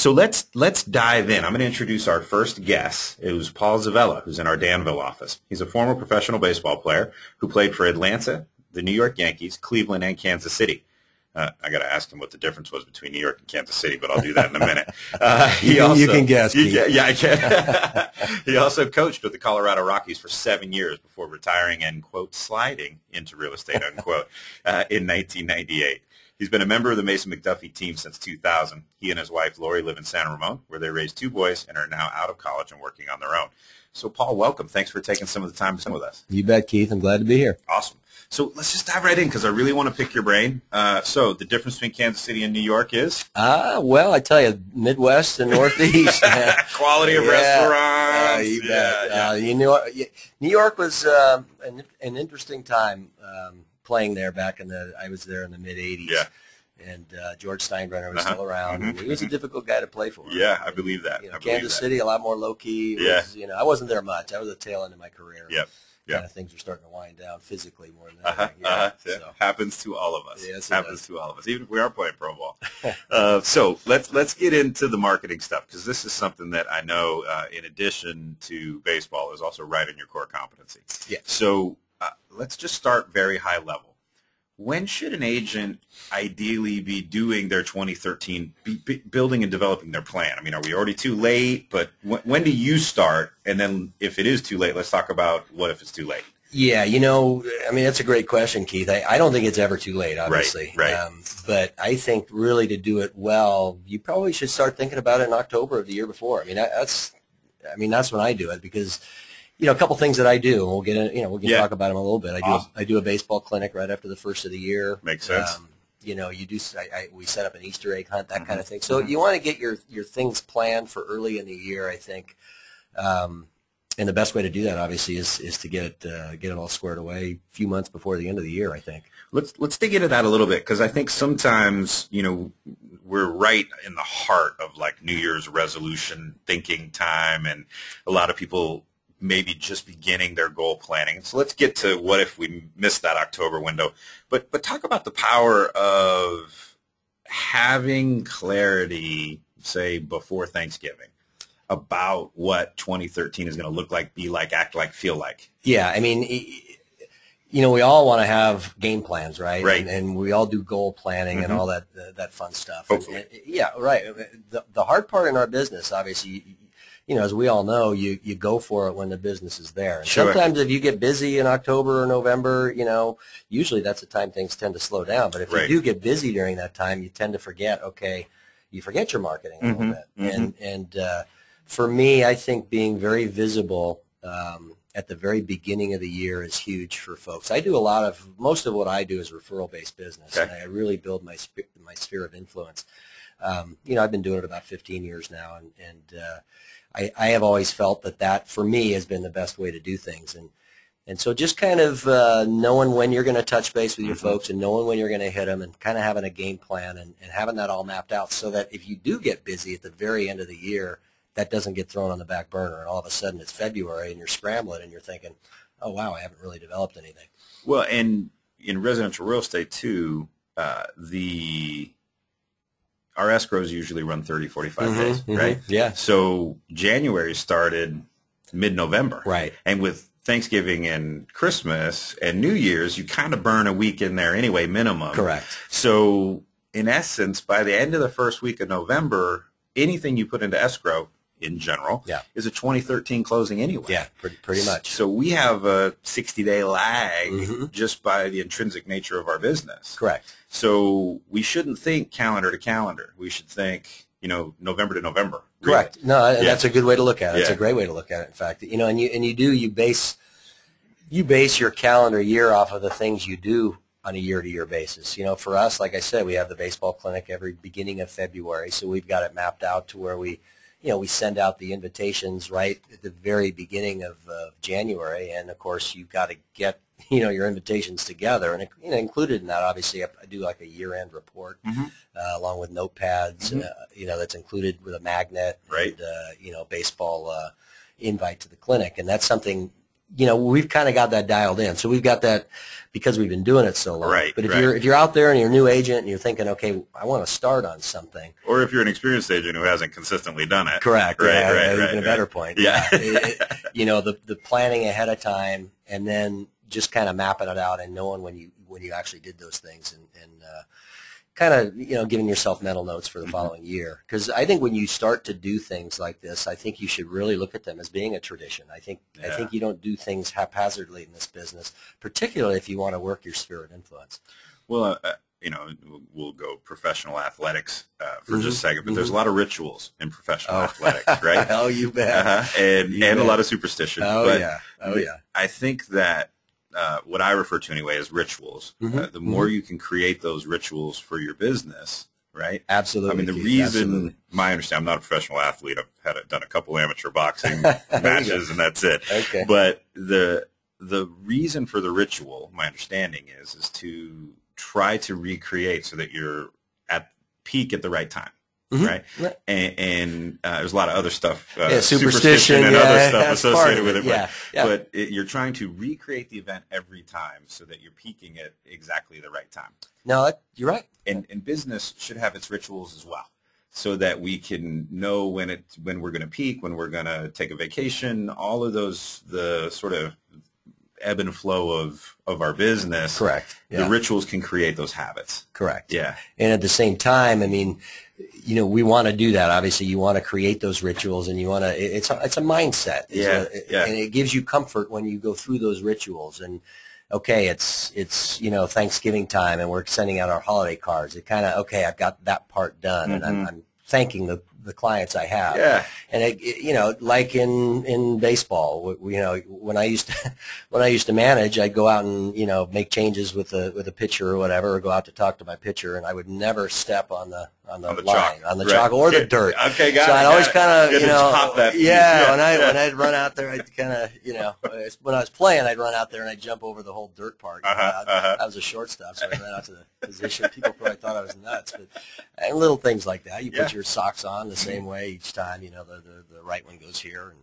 So let's dive in. I'm going to introduce our first guest. It was Paul Zuvella, who's in our Danville office. He's a former professional baseball player who played for Atlanta, the New York Yankees, Cleveland, and Kansas City. I got to ask him what the difference was between New York and Kansas City, but I'll do that in a minute. You can guess, Keith. Yeah, I can. He also coached with the Colorado Rockies for 7 years before retiring and, quote, sliding into real estate, unquote, in 1998. He's been a member of the Mason-McDuffie team since 2000. He and his wife, Lori, live in San Ramon, where they raised 2 boys and are now out of college and working on their own. So, Paul, welcome. Thanks for taking some of the time to spend with us. You bet, Keith. I'm glad to be here. Awesome. So let's just dive right in because I really want to pick your brain. So the difference between Kansas City and New York is? Well, I tell you, Midwest and Northeast. Quality of restaurants. You bet. New York was an interesting time playing there back I was there in the mid-'80s. Yeah. And George Steinbrenner was still around. And he was a difficult guy to play for. Yeah, I believe that. Kansas City, a lot more low-key. I wasn't there much. I was at the tail end of my career. Yep. Yeah. Kind of things are starting to wind down physically more than anything. So. Happens to all of us. Yes, happens to all of us, even if we are playing pro ball. So let's get into the marketing stuff because this is something that I know, in addition to baseball, is also right in your core competency. Yeah. So let's just start very high level. When should an agent ideally be doing their 2013, building and developing their plan? I mean, are we already too late? But when do you start? And then if it is too late, let's talk about what if it's too late. Yeah, that's a great question, Keith. I don't think it's ever too late, obviously. Right. But I think really to do it well, you probably should start thinking about it in October of the year before. That's when I do it because – a couple things that I do, and we can talk about them a little bit. I do a baseball clinic right after the first of the year. Makes sense. We set up an Easter egg hunt, that kind of thing. So you want to get your things planned for early in the year, I think. And the best way to do that, obviously, is to get it all squared away a few months before the end of the year, I think. Let's dig into that a little bit because I think sometimes we're right in the heart of like New Year's resolution thinking time, and a lot of people maybe just beginning their goal planning. So let's get to what if we missed that October window. But talk about the power of having clarity, say, before Thanksgiving about what 2013 is going to look like, be like, act like, feel like. Yeah, we all want to have game plans, right? Right. And we all do goal planning and all that fun stuff. Hopefully. Yeah, right. The hard part in our business, obviously, as we all know, you go for it when the business is there. And sure. Sometimes if you get busy in October or November, usually that's the time things tend to slow down. But if you do get busy during that time, you tend to forget, you forget your marketing a little bit. And for me, I think being very visible at the very beginning of the year is huge for folks. Most of what I do is referral-based business, and I really build my sphere of influence. I've been doing it about 15 years now, and I have always felt that for me has been the best way to do things. And so just kind of knowing when you're going to touch base with your folks and knowing when you're going to hit them and kind of having a game plan and having that all mapped out so that if you do get busy at the very end of the year, that doesn't get thrown on the back burner and all of a sudden it's February and you're scrambling and you're thinking, oh, wow, I haven't really developed anything. Well, and in residential real estate too, our escrows usually run 30, 45 days, right? Yeah. So January started mid-November. Right. And with Thanksgiving and Christmas and New Year's, you kind of burn a week in there anyway, minimum. Correct. So in essence, by the end of the first week of November, anything you put into escrow in general is a 2013 closing anyway. Yeah, pretty much. So we have a 60-day lag just by the intrinsic nature of our business. Correct. So we shouldn't think calendar to calendar. We should think, November to November. Really. Correct. No, that's a good way to look at it. It's a great way to look at it, in fact. You base your calendar year off of the things you do on a year-to-year basis. For us, like I said, we have the baseball clinic every beginning of February, so we've got it mapped out to where we send out the invitations right at the very beginning of January, and of course you've got to get your invitations together, and included in that, obviously, I do like a year-end report along with notepads, that's included with a magnet, right? And baseball invite to the clinic, and that's something we've kind of got that dialed in. So we've got that because we've been doing it so long. Right. But if you're out there and you're a new agent and you're thinking, okay, I want to start on something. Or if you're an experienced agent who hasn't consistently done it. Correct. Right. Even a better point. Yeah. The planning ahead of time and then just kind of mapping it out and knowing when you actually did those things and kind of, giving yourself mental notes for the following year. Because I think when you start to do things like this, I think you should really look at them as being a tradition. I think you don't do things haphazardly in this business, particularly if you want to work your sphere of influence. Well, we'll go professional athletics for just a second, but there's a lot of rituals in professional athletics, right? Oh, you bet. And a lot of superstition. Oh, but I think that what I refer to anyway as rituals. The more you can create those rituals for your business, right? Absolutely. I mean, the reason, my understanding, I'm not a professional athlete. I've done a couple amateur boxing matches, and that's it. Okay. But the reason for the ritual, my understanding is to try to recreate so that you're at peak at the right time. Right, and there's a lot of other stuff, superstition and other stuff associated with it. But you're trying to recreate the event every time so that you're peaking at exactly the right time. No, you're right. And business should have its rituals as well, so that we can know when we're going to peak, when we're going to take a vacation, all of those, the sort of ebb and flow of our business. Correct. The rituals can create those habits. Correct. Yeah. And at the same time, I mean, we want to do that. Obviously, you want to create those rituals, and you want to. It's a mindset. And it gives you comfort when you go through those rituals. And okay, it's Thanksgiving time, and we're sending out our holiday cards. It kind of I've got that part done, and I'm thanking the clients I have. Yeah. And like in baseball, when I used to manage, I'd go out and make changes with a pitcher or whatever, or go out to talk to my pitcher, and I would never step on the chalk or the dirt. Okay, got it. So I'd always kind of hop that piece. when I'd run out there, I'd kind of when I was playing, I'd run out there and I'd jump over the whole dirt part. I was a shortstop, so I ran out to the position. People probably thought I was nuts, and little things like that. You put your socks on the same way each time. The right one goes here, and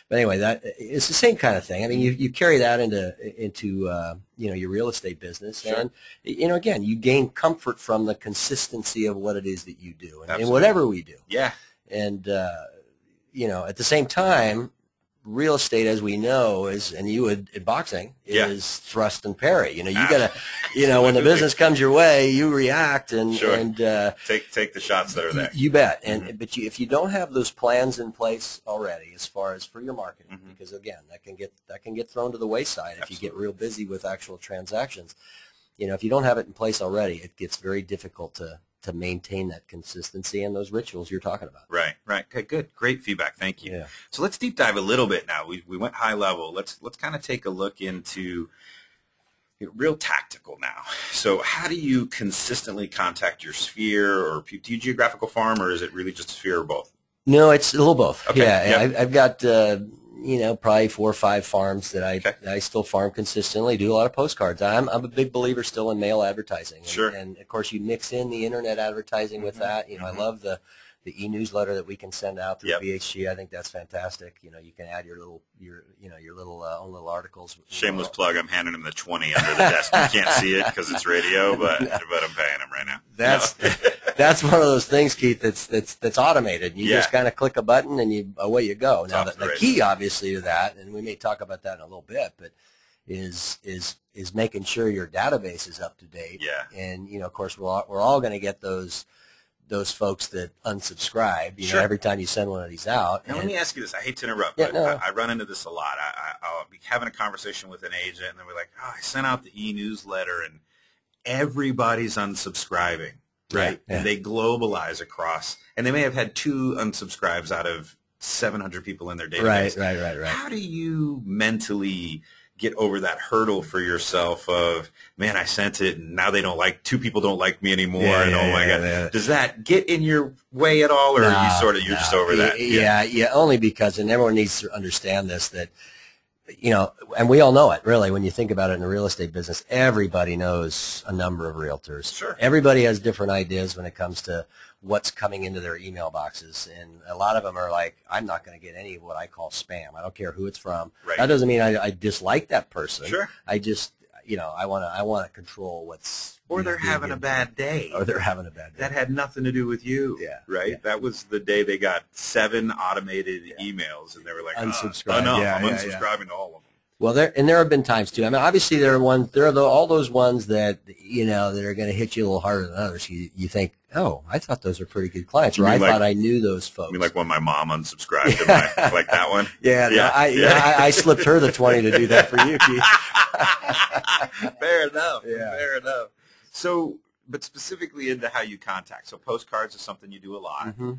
But anyway, that it's the same kind of thing. I mean, you carry that into your real estate business, and again, you gain comfort from the consistency of what it is that you do, and whatever we do. Yeah. And at the same time, real estate, as we know, in boxing, is thrust and parry. You gotta, when the business comes your way, you react and take the shots that are there. You bet. And but if you don't have those plans in place already, as far as for your marketing, because again, that can get thrown to the wayside if you get real busy with actual transactions. If you don't have it in place already, it gets very difficult to maintain that consistency and those rituals you're talking about. Right. Okay, good. Great feedback. Thank you. Yeah. So let's deep dive a little bit now. We went high level. Let's kind of take a look into real tactical now. So how do you consistently contact your sphere, or do you geographical farm, or is it really just a sphere, or both? No, it's a little both. Okay. Yeah. Yep. I've got probably 4 or 5 farms that I still farm consistently, do a lot of postcards. I'm a big believer still in mail advertising. Sure. And of course, you mix in the internet advertising with that. I love the e-newsletter that we can send out through BHG. I think that's fantastic. You can add your little own little articles. Shameless plug. I'm handing him the 20 under the desk. You can't see it because it's radio, but I'm paying him right now. That's one of those things, Keith, that's automated. You just kind of click a button and away you go. Now the key, obviously, to that, and we may talk about that in a little bit, but is making sure your database is up to date. Yeah. And of course, we're all going to get those folks that unsubscribe, every time you send one of these out. Now, let me ask you this. I hate to interrupt, but I run into this a lot. I'll be having a conversation with an agent, and they're like, I sent out the e-newsletter, and everybody's unsubscribing, right? Yeah. And they globalize across, and they may have had 2 unsubscribes out of 700 people in their database. Right. How do you mentally get over that hurdle for yourself of, man, I sent it and now 2 people don't like me anymore, and oh my God. Yeah. Does that get in your way at all, or are you're just over that? Yeah, only because, and everyone needs to understand this, that, and we all know it, really, when you think about it in the real estate business, everybody knows a number of realtors. Sure. Everybody has different ideas when it comes to what's coming into their email boxes. And a lot of them are like, I'm not going to get any of what I call spam. I don't care who it's from. Right. That doesn't mean I dislike that person. Sure. I just, I want to control what's. Or they're having a bad day. Or they're having a bad day. That had nothing to do with you. Yeah. Right? Yeah. That was the day they got 7 automated emails, and they were like, unsubscribe. Enough. Yeah, I'm yeah, unsubscribing to all of them. Well, there have been times too. I mean, obviously there are all those ones that that are going to hit you a little harder than others. You think, oh, I thought those were pretty good clients, or I thought I knew those folks. I mean, like when my mom unsubscribed to my, like that one. Yeah, no, I slipped her the 20 to do that for you, Keith. Fair enough. Yeah. Fair enough. So, but specifically into how you contact. So postcards is something you do a lot. Mm-hmm.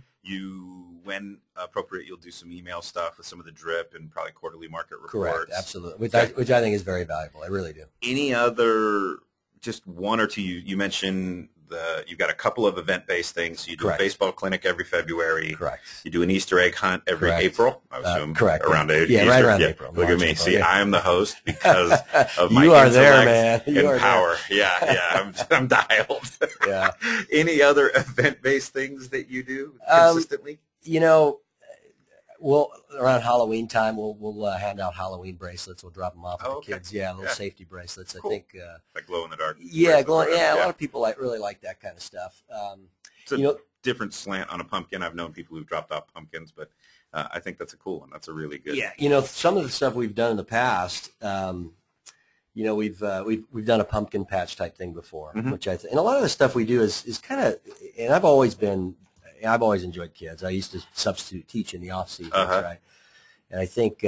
When appropriate, you'll do some email stuff with some of the drip and probably quarterly market reports. Correct, absolutely, which I think is very valuable. I really do. Any other, just one or two, you mentioned you've got a couple of event-based things. You do Correct. a baseball clinic every February. Correct. You do an Easter egg hunt every Correct. April, I assume. Correct. Around Easter. Yeah, right around April. Look at me. April. See, Yeah. I am the host because of my You are intellect there, man. You and are power. There. Yeah. I'm dialed. Yeah. Any other event-based things that you do consistently? Well, around Halloween time, we'll hand out Halloween bracelets. We'll drop them off to the kids. Yeah, little safety bracelets. Cool. I think. Like glow in the dark. Yeah, glowing. Yeah, a lot of people really like that kind of stuff. It's a different slant on a pumpkin. I've known people who've dropped off pumpkins, but I think that's a cool one. That's a really good. Yeah, some of the stuff we've done in the past. We've done a pumpkin patch type thing before, mm-hmm. which and a lot of the stuff we do is kind of. And I've always enjoyed kids. I used to substitute teach in the off season, right? And I think,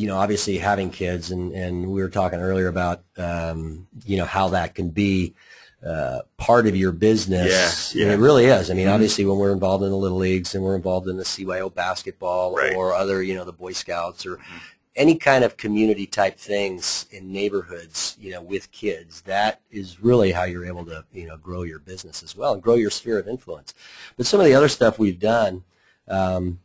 obviously having kids, and we were talking earlier about, how that can be part of your business. Yeah. And it really is. I mean, obviously when we're involved in the little leagues and we're involved in the CYO basketball or other, the Boy Scouts or any kind of community type things in neighborhoods, with kids, that is really how you're able to, grow your business as well and grow your sphere of influence. But some of the other stuff we've done, I've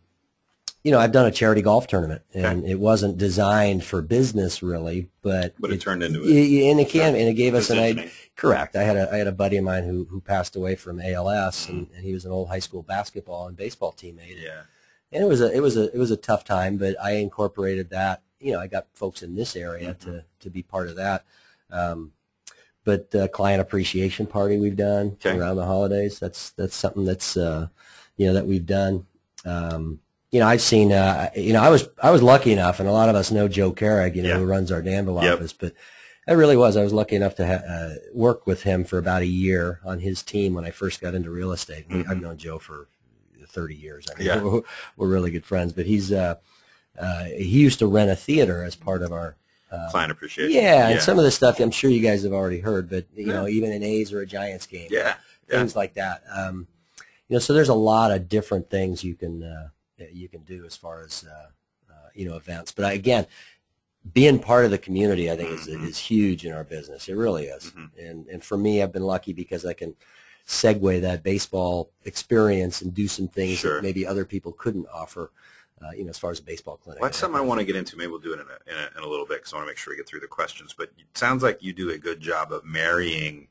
done a charity golf tournament, and it wasn't designed for business really, but it turned into it. And it gave us an idea. Correct. I had a buddy of mine who passed away from ALS, and he was an old high school basketball and baseball teammate. Yeah. And it was a tough time, but I incorporated that. I got folks in this area to be part of that. But client appreciation party we've done around the holidays. That's something that's that we've done. I've seen. I was lucky enough, and a lot of us know Joe Carrig, who runs our Danville office, but. I was lucky enough to work with him for about a year on his team when I first got into real estate. I've known Joe for 30 years. I mean, we're really good friends. But he used to rent a theater as part of our client appreciation. Yeah, and some of the stuff I'm sure you guys have already heard. But even an A's or a Giants game, things like that. So there's a lot of different things you can do as far as events. But again, being part of the community, I think, is huge in our business. It really is. And for me, I've been lucky because I can segue that baseball experience and do some things that maybe other people couldn't offer, as far as a baseball clinic. Well, that's something I want to get into. Maybe we'll do it in a little bit because I want to make sure we get through the questions. But it sounds like you do a good job of marrying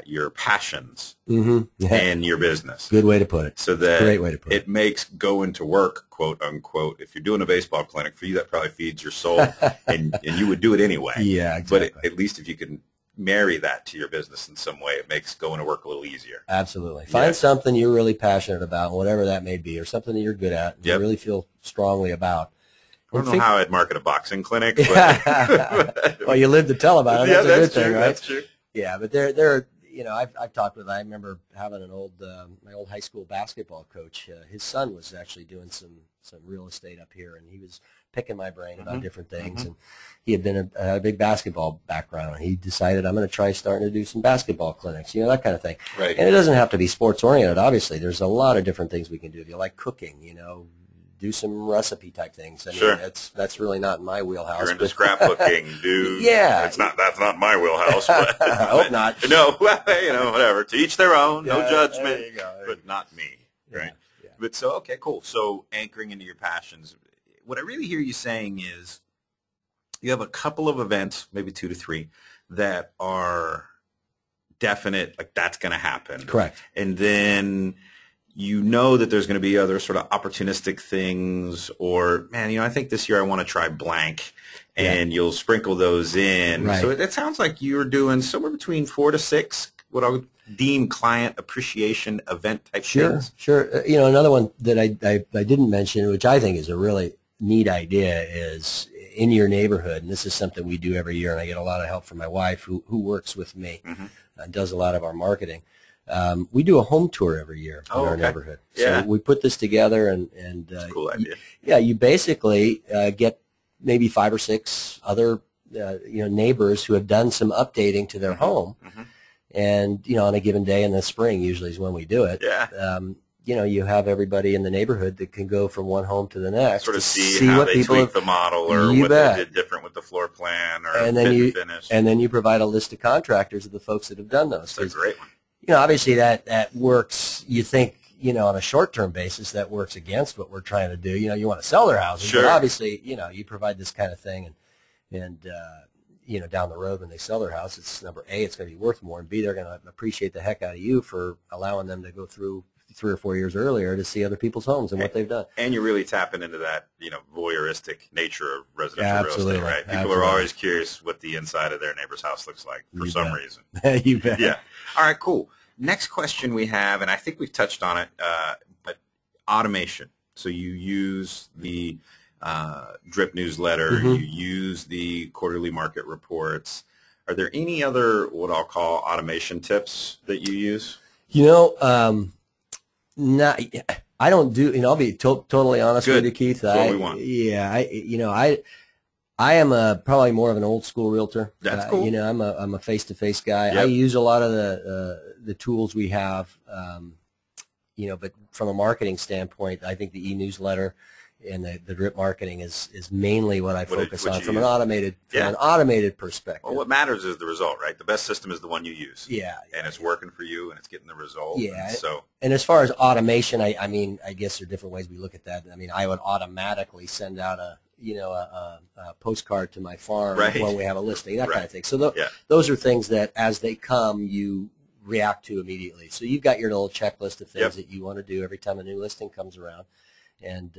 your passions and your business. Good way to put it. So that great way to put it. It makes going to work, quote unquote. If you're doing a baseball clinic, for you that probably feeds your soul, and you would do it anyway. Yeah, exactly. But at least if you can marry that to your business in some way, it makes going to work a little easier. Absolutely. Find something you're really passionate about, whatever that may be, or something that you're good at, and you really feel strongly about. I don't know how I'd market a boxing clinic. But well, you live to tell about it. That's a good thing, right? That's true. Yeah, but I've talked with. I remember having my old high school basketball coach. His son was actually doing some real estate up here, and he was picking my brain about different things. And he had been a big basketball background. He decided, I'm going to try starting to do some basketball clinics, that kind of thing. Right. And it doesn't have to be sports oriented. Obviously, there's a lot of different things we can do. If you like cooking, do some recipe type things. I mean, that's really not in my wheelhouse. You're into scrapbooking, dude. Yeah. That's not my wheelhouse. But, I hope not. No, whatever. To each their own. No judgment. There you go. But not me. Right. Yeah. But okay, cool. So anchoring into your passions. What I really hear you saying is you have a couple of events, maybe 2 to 3, that are definite, like that's going to happen. Correct. And then you know that there's going to be other sort of opportunistic things, or, man, I think this year I want to try blank, and you'll sprinkle those in. Right. So it sounds like you're doing somewhere between 4 to 6, what I would deem client appreciation event type things. Sure. Another one that I didn't mention, which I think is a really neat idea, is in your neighborhood, and this is something we do every year, and I get a lot of help from my wife who works with me and does a lot of our marketing. We do a home tour every year in our neighborhood. So we put this together, and that's a cool idea. You basically get maybe 5 or 6 other neighbors who have done some updating to their home, and on a given day in the spring, usually is when we do it. You have everybody in the neighborhood that can go from one home to the next, sort of see how what they people tweak the model, or what they did different with the floor plan, or and then you provide a list of contractors of the folks that have done those. That's a great one. Obviously that works. You think, on a short-term basis, that works against what we're trying to do. You want to sell their houses, but obviously, you provide this kind of thing, and down the road when they sell their house, it's number A, it's going to be worth more, and B, they're going to appreciate the heck out of you for allowing them to go through 3 or 4 years earlier to see other people's homes and what they've done. And you're really tapping into that, voyeuristic nature of residential real estate, right? People are always curious what the inside of their neighbor's house looks like for some reason. You bet. Yeah. All right, cool. Next question we have, and I think we've touched on it, but automation. So you use the drip newsletter, you use the quarterly market reports. Are there any other what I'll call automation tips that you use? I don't do. I'll be totally honest with you, Keith. That's what we want. I am probably more of an old school realtor. That's cool. I'm a face to face guy. Yep. I use a lot of the tools we have. But from a marketing standpoint, I think the e-newsletter and the drip marketing is mainly what I focus on from an automated perspective. Well, what matters is the result, right? The best system is the one you use. Yeah. And it's working for you, and it's getting the result. Yeah. And as far as automation, I guess there are different ways we look at that. I would automatically send out a postcard to my farm when we have a listing, that kind of thing. So those are things that as they come, you react to immediately. So you've got your little checklist of things that you want to do every time a new listing comes around, and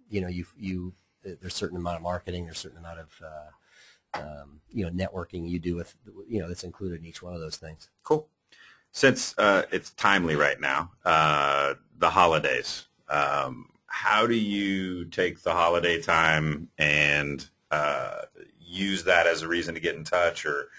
there's a certain amount of marketing, there's a certain amount of networking you do with that's included in each one of those things. Cool. Since it's timely right now, the holidays. How do you take the holiday time and use that as a reason to get in touch, or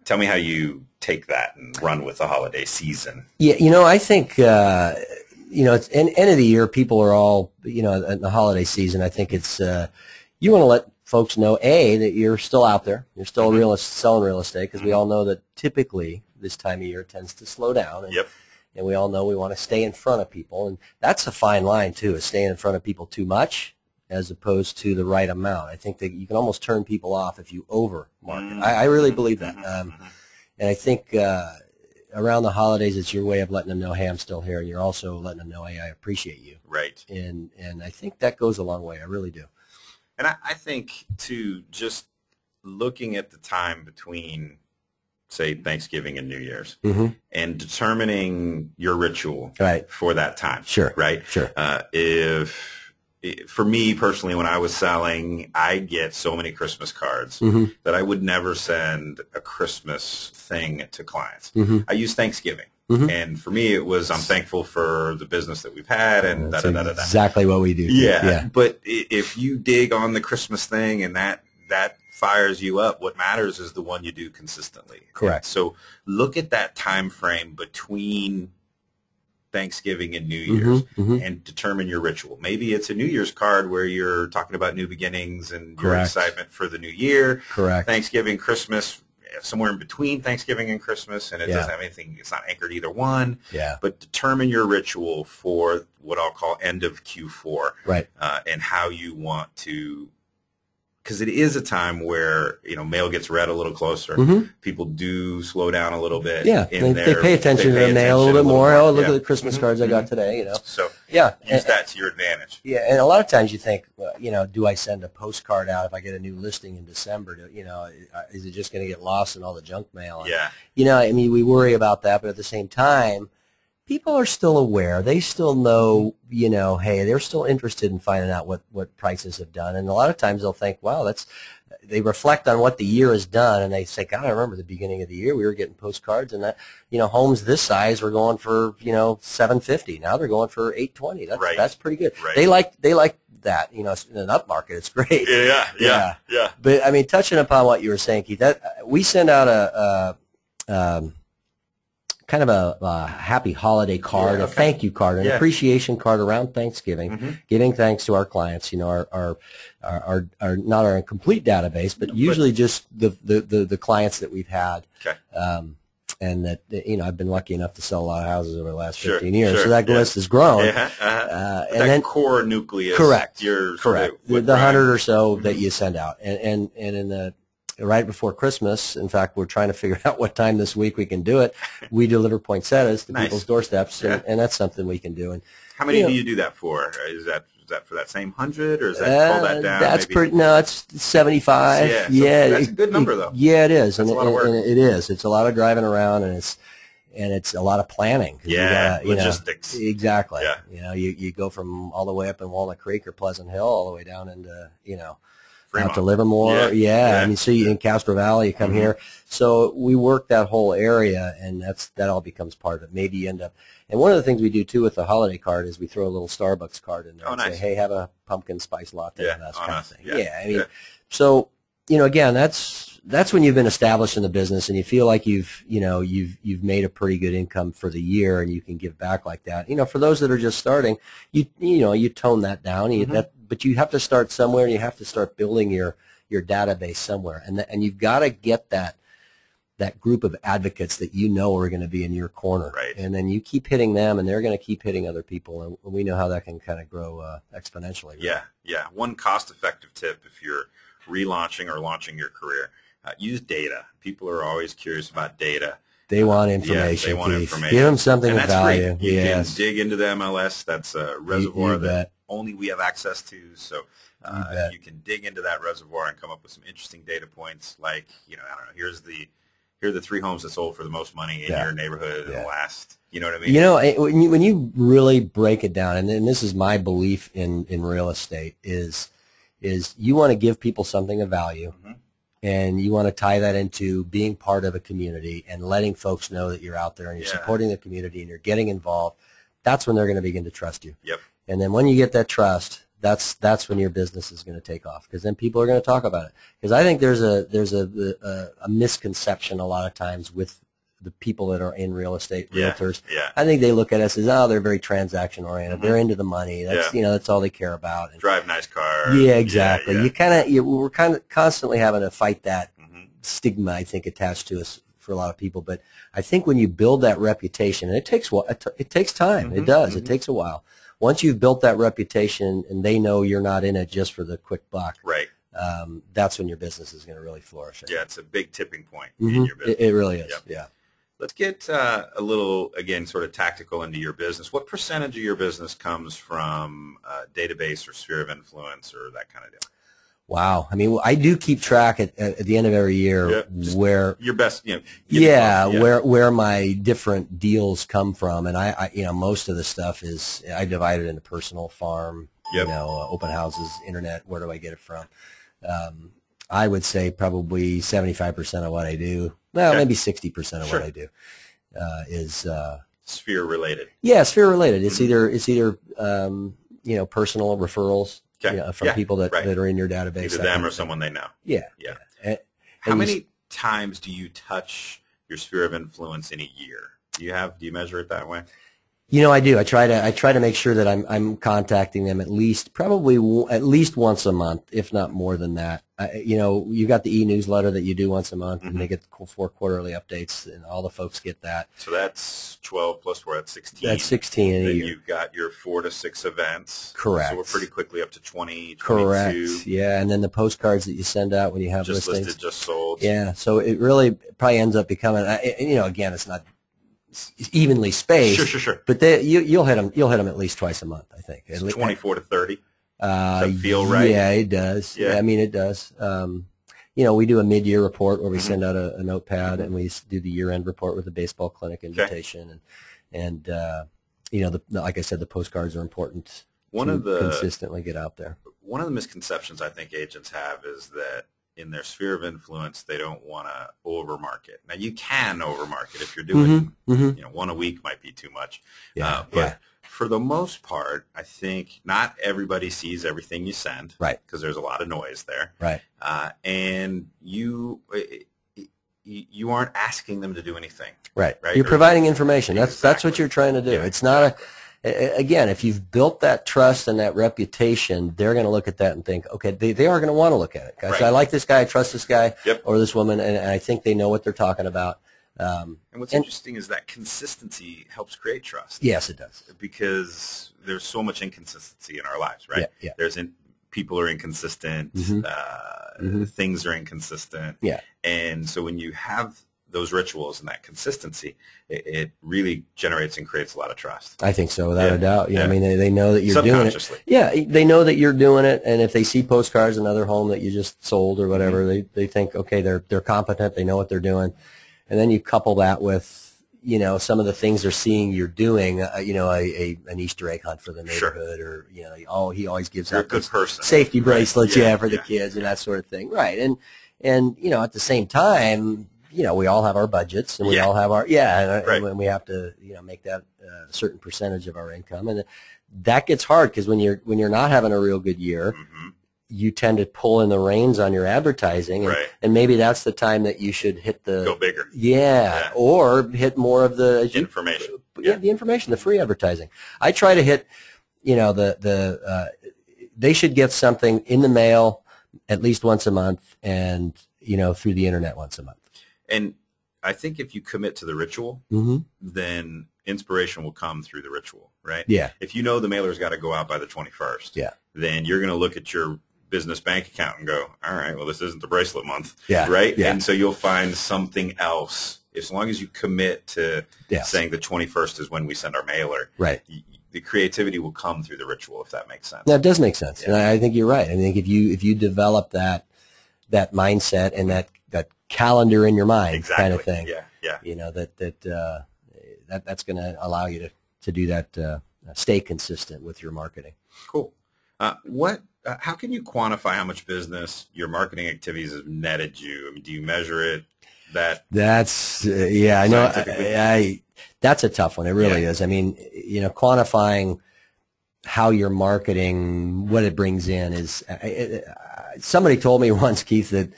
tell me how you take that and run with the holiday season? Yeah, I think it's end of the year. People are all in the holiday season. I think it's you want to let folks know that you're still out there, you're still selling real estate, because we all know that typically this time of year tends to slow down. And we all know we want to stay in front of people, and that's a fine line too, is staying in front of people too much as opposed to the right amount. I think that you can almost turn people off if you over market. I really believe that. And I think around the holidays, it's your way of letting them know, hey, I'm still here, and you're also letting them know, hey, I appreciate you. Right. And I think that goes a long way. I really do. And I think, too, just looking at the time between, say, Thanksgiving and New Year's, and determining your ritual for that time. Sure. Right? Sure. For me personally, when I was selling, I get so many Christmas cards that I would never send a Christmas thing to clients. I use Thanksgiving. And for me, it was, I'm thankful for the business that we've had, and da-da-da-da-da. Exactly what we do. Yeah. But if you dig on the Christmas thing and that fires you up, what matters is the one you do consistently. Correct. So look at that time frame between Thanksgiving and New Year's and determine your ritual. Maybe it's a New Year's card where you're talking about new beginnings and your excitement for the new year. Correct. Thanksgiving, Christmas, somewhere in between Thanksgiving and Christmas, and it doesn't have anything, it's not anchored either one. Yeah. But determine your ritual for what I'll call end of Q4. Right. And how you want to because it is a time where, mail gets read a little closer. People do slow down a little bit. Yeah, they pay attention to the mail a little bit more. Oh, look at the Christmas cards I got today, So yeah, use that to your advantage. Yeah, and a lot of times you think, well, do I send a postcard out if I get a new listing in December? Is it just going to get lost in all the junk mail? And, we worry about that, but at the same time, people are still aware. They still know, hey, they're still interested in finding out what prices have done. And a lot of times they'll think, wow, they reflect on what the year has done, and they say, God, I remember the beginning of the year we were getting postcards, and that, homes this size were going for, $750. Now they're going for $820. That's pretty good. Right. They like that, in an up market. It's great. Yeah. But touching upon what you were saying, Keith, that we send out a kind of a happy holiday card, a thank you card, an appreciation card around Thanksgiving, giving thanks to our clients. Our not our complete database, but usually just the clients that we've had. And that, I've been lucky enough to sell a lot of houses over the last 15 years, so that list has grown. And then core nucleus, correct. The 100 or so that you send out, and in the right before Christmas, in fact, we're trying to figure out what time this week we can do it. We deliver poinsettias to people's doorsteps, and that's something we can do. And how many do you do that for? Is that for that same 100, or is that pull that down? That's pretty. No, it's 75. That's a good number, though. Yeah, it is, and a lot of work. And it is. It's a lot of driving around, and it's a lot of planning. Logistics. Exactly. You go from all the way up in Walnut Creek or Pleasant Hill all the way down into out to Livermore, see in Castro Valley, you come here. So we work that whole area, and that all becomes part of it. Maybe you end up, and one of the things we do too with the holiday card is we throw a little Starbucks card in there and say, hey, have a pumpkin spice latte with us, kind of thing. So again, that's when you've been established in the business and you feel like you've made a pretty good income for the year, and you can give back like that. For those that are just starting, you tone that down. But you have to start somewhere, and you have to start building your database somewhere, and you've got to get that group of advocates that are going to be in your corner, and then you keep hitting them, and they're going to keep hitting other people, and we know how that can kind of grow exponentially. Right? One cost-effective tip if you're relaunching or launching your career: use data. People are always curious about data. They want information. They want information. Give them something of value. You can dig into the MLS. That's a reservoir that only we have access to. So you can dig into that reservoir and come up with some interesting data points. Like, I don't know. Here are the 3 homes that sold for the most money in your neighborhood in the last. You know what I mean? When you really break it down, and this is my belief in real estate, is you want to give people something of value. And you want to tie that into being part of a community and letting folks know that you're out there and you're supporting the community and you're getting involved. That's when they're going to begin to trust you. And then when you get that trust, that's when your business is going to take off, because then people are going to talk about it. Because I think there's a misconception a lot of times with the people that are in real estate, realtors. I think they look at us as, they're very transaction oriented. They're into the money. That's that's all they care about. And drive nice cars. Yeah, exactly. We're kind of constantly having to fight that stigma, I think, attached to us for a lot of people. But I think when you build that reputation, and it takes time. It does. It takes a while. Once you've built that reputation and they know you're not in it just for the quick buck, that's when your business is going to really flourish. Yeah, it's a big tipping point in your business. It really is. Yeah. Let's get a little, again, sort of tactical into your business. What percentage of your business comes from database or sphere of influence or that kind of deal? Wow. I mean, I do keep track at the end of every year where your best, where my different deals come from, and I most of the stuff is I divide it into personal, farm, open houses, internet. Where do I get it from? I would say probably 75% of what I do. Well, maybe 60% of what I do is sphere related. Yeah, sphere related. It's either personal referrals from people that are in your database. Either them or someone they know. Yeah. How many times do you touch your sphere of influence in a year? Do you measure it that way? You know, I do. I try to make sure that I'm contacting them at least once a month, if not more than that. You know, you got the e-newsletter that you do once a month, and they get the 4 quarterly updates, and all the folks get that. So that's 12 plus 4, that's 16. That's 16 in a year. year. You've got your 4 to 6 events. Correct. So we're pretty quickly up to 20, 22. Correct. Yeah, and then the postcards that you send out when you have just listings. Listed, just sold. Yeah, so it really probably ends up becoming, you know, again, it's not evenly spaced. Sure. But you'll hit them at least twice a month, I think. It's 24 to 30. Does that feel right? Yeah, it does. Yeah, I mean, it does. You know, we do a mid-year report where we send out a notepad, and we do the year-end report with the baseball clinic invitation, and you know, like I said, the postcards are important to consistently get out there. One of the misconceptions I think agents have is that in their sphere of influence, they don't want to overmarket. Now, you can overmarket if you're doing, you know, 1 a week might be too much. But for the most part, I think not everybody sees everything you send, right? Because there's a lot of noise there, right? And you aren't asking them to do anything, right? You're providing information. That's what you're trying to do. Yeah, it's not again, if you've built that trust and that reputation, they're going to look at that and think, okay, they are going to want to look at it. Guys, I like this guy, I trust this guy or this woman, and I think they know what they're talking about. And what's interesting is that consistency helps create trust. Yes, it does. Because there's so much inconsistency in our lives, right? Yeah. People are inconsistent. Things are inconsistent. Yeah. And so when you have those rituals and that consistency, it really generates and creates a lot of trust. I think so, without a doubt. I mean, they know that you're doing it. Yeah, they know that you're doing it, and if they see postcards, another home that you just sold or whatever, they think, okay, they're competent, they know what they're doing. And then you couple that with, you know, some of the things they're seeing you're doing, you know, an Easter egg hunt for the neighborhood, or, you know, he always gives out good person. Safety bracelets, for the kids and that sort of thing. Right. And you know, at the same time, you know, we all have our budgets, and we all have our, and we have to, you know, make that a certain percentage of our income. And that gets hard because when you're not having a real good year, you tend to pull in the reins on your advertising, and maybe that's the time that you should hit go bigger. Or hit more of the information. The information, the free advertising. I try to hit, you know, they should get something in the mail at least once a month, and, you know, through the internet once a month. And I think if you commit to the ritual, then inspiration will come through the ritual, right? Yeah. If you know the mailer's got to go out by the 21st, then you're going to look at your business bank account and go, all right, well, this isn't the bracelet month, right? Yeah. And so you'll find something else. As long as you commit to saying the 21st is when we send our mailer, the creativity will come through the ritual, if that makes sense. That does make sense. And I think you're right. I think if you develop that mindset and that calendar in your mind kind of thing, you know, that's going to allow you to do that, stay consistent with your marketing. Cool. How can you quantify how much business your marketing activities have netted you? I mean, do you measure it? That's I know. That's a tough one. It really is. I mean, you know, quantifying how your marketing, what it brings in is. Somebody told me once, Keith, that,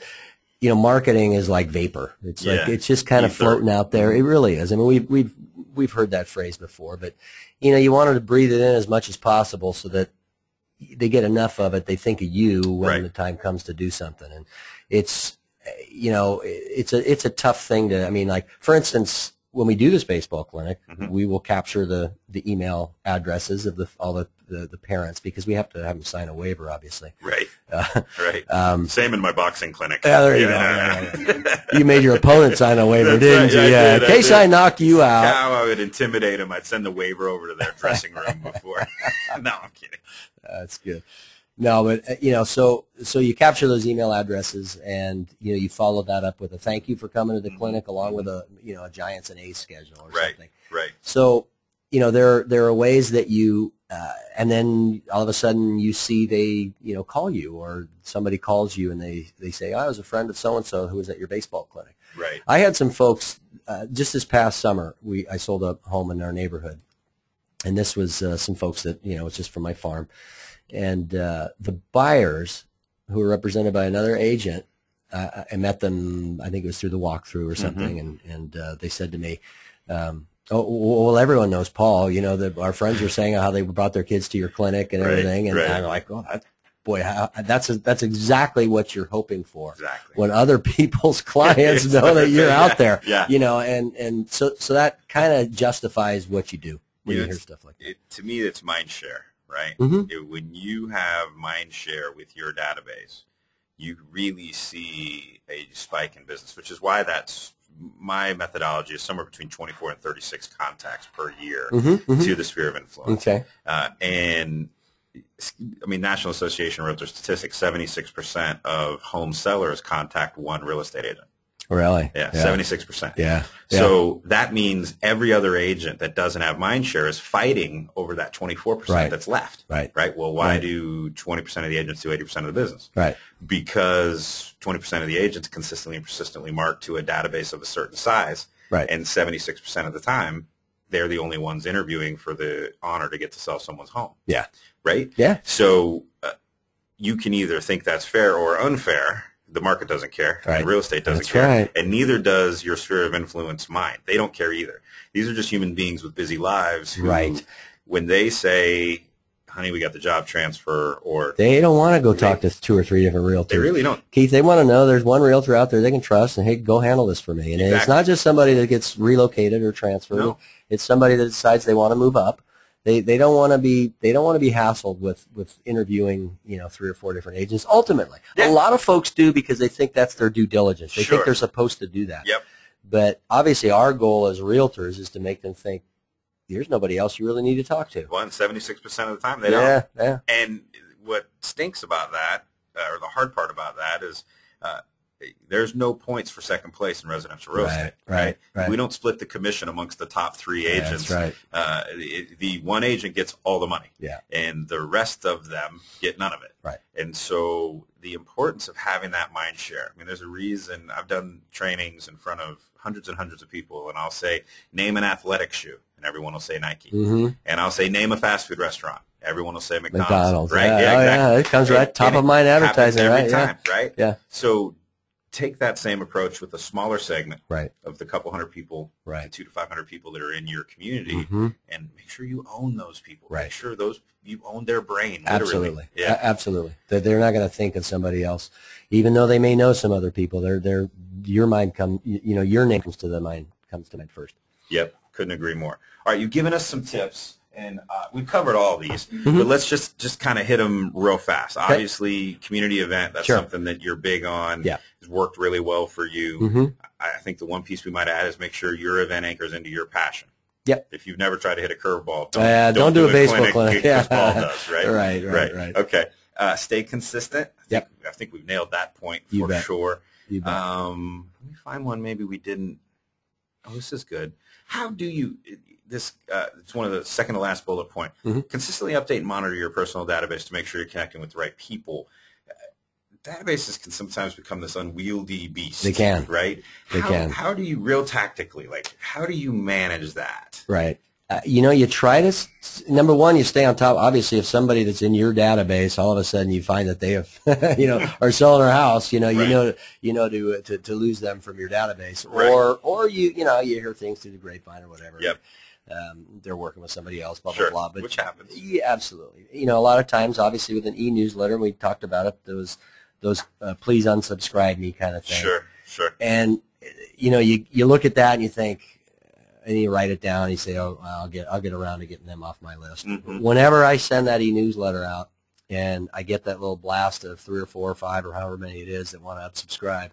you know, marketing is like vapor. It's like it's just kind of floating out there. It really is. I mean, we've heard that phrase before, but, you know, you wanted to breathe it in as much as possible so that they get enough of it, they think of you when the time comes to do something. And it's, you know, it's a tough thing to, I mean, like, for instance, when we do this baseball clinic, we will capture the email addresses of all the parents, because we have to have them sign a waiver, obviously. Right. Same in my boxing clinic. Yeah, there you go. You made your opponent sign a waiver, didn't you? Yeah. In case I knock you out. How I would intimidate them, I'd send the waiver over to their dressing room before. No, I'm kidding. That's good. No, but, you know, so you capture those email addresses, and, you know, you follow that up with a thank you for coming to the clinic, along with a, you know, a Giants and A's schedule or something. Right. So, you know, there are ways that you, and then all of a sudden you see they, you know, call you, or somebody calls you and they say, I was a friend of so-and-so who was at your baseball clinic. Right. I had some folks, just this past summer, I sold a home in our neighborhood, and this was some folks that, you know, it's just from my farm. And the buyers, who were represented by another agent, I met them, I think it was through the walkthrough or something, and they said to me, Oh, well, everyone knows Paul. You know, our friends are saying how they brought their kids to your clinic and everything, and I'm like, oh, boy, that's exactly what you're hoping for. Exactly. When other people's clients know that you're out there, yeah. you know, and so that kind of justifies what you do when you hear stuff like that. To me, it's mind share, right? When you have mind share with your database, you really see a spike in business, which is why my methodology is somewhere between 24 and 36 contacts per year to the sphere of influence. Okay. And I mean, National Association of Realtor Statistics, 76% of home sellers contact one real estate agent. Really? Yeah, 76%. Yeah. So that means every other agent that doesn't have mind share is fighting over that 24% that's left. Right. Well, why do 20% of the agents do 80% of the business? Right. Because 20% of the agents consistently and persistently mark to a database of a certain size. Right. And 76% of the time, they're the only ones interviewing for the honor to get to sell someone's home. Yeah. Right? Yeah. So you can either think that's fair or unfair. The market doesn't care. Right. And real estate doesn't care. Right. And neither does your sphere of influence mine. They don't care either. These are just human beings with busy lives who, when they say, honey, we got the job transfer, or they don't want to go talk to 2 or 3 different realtors. They really don't. Keith, they want to know there's one realtor out there they can trust, and hey, go handle this for me. And it's not just somebody that gets relocated or transferred. No. It's somebody that decides they want to move up. They don't want to be hassled with interviewing 3 or 4 different agents. Ultimately, a lot of folks do because they think that's their due diligence. They think they're supposed to do that. Yep. But obviously, our goal as realtors is to make them think there's nobody else you really need to talk to. Well, and 76% of the time they don't. Yeah. And what stinks about that, or the hard part about that, is there's no points for second place in residential real estate. Right. We don't split the commission amongst the top 3 agents. That's right. The one agent gets all the money. Yeah. And the rest of them get none of it. Right. And so the importance of having that mind share. I mean, there's a reason I've done trainings in front of hundreds and hundreds of people, and I'll say, name an athletic shoe, and everyone will say Nike. And I'll say, name a fast food restaurant. Everyone will say McDonald's. Right? Yeah, exactly. It comes right top of mind advertising, every time, right? Yeah. So take that same approach with a smaller segment of the couple hundred people, 200 to 500 people that are in your community, and make sure you own those people. Make sure you own their brain. Literally. Absolutely. Yeah. Absolutely. That they're not going to think of somebody else, even though they may know some other people. Your mind your name comes to mind first. Yep. Couldn't agree more. All right. You've given us some tips. And we've covered all these, but let's just kind of hit them real fast. Okay. Obviously, community event, that's something that you're big on. Yeah. Has worked really well for you. I think the one piece we might add is make sure your event anchors into your passion. Yep. If you've never tried to hit a curveball, don't do a baseball clinic. Because Paul does, right? Right. Okay. Stay consistent. I think we've nailed that point for sure. You bet. Let me find one maybe we didn't. Oh, this is good. How do you... it's one of the second to last bullet point. Consistently update and monitor your personal database to make sure you're connecting with the right people. Databases can sometimes become this unwieldy beast. They can. Right? They can. How do you, real tactically, how do you manage that? Right. You try to, number one, you stay on top. Obviously, if somebody that's in your database, all of a sudden you find that they have, are selling their house, you know to lose them from your database. Or you hear things through the grapevine or whatever. Yep. They're working with somebody else, blah, sure. blah, blah. But, which happens. Yeah, absolutely. A lot of times, obviously, with an e-newsletter, we talked about it, those please unsubscribe me kind of thing. Sure. And, you look at that and you think, and you write it down and you say, oh, I'll get around to getting them off my list. Whenever I send that e-newsletter out and I get that little blast of 3 or 4 or 5 or however many it is that want to unsubscribe,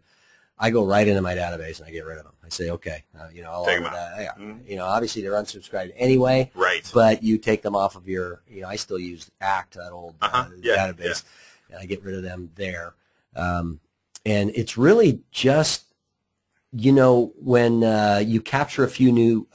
I go right into my database and I get rid of them. I say, okay, I'll take them out. That. Obviously they're unsubscribed anyway. Right. But you take them off of your, I still use ACT, that old database, and I get rid of them there. And it's really just, when you capture a few new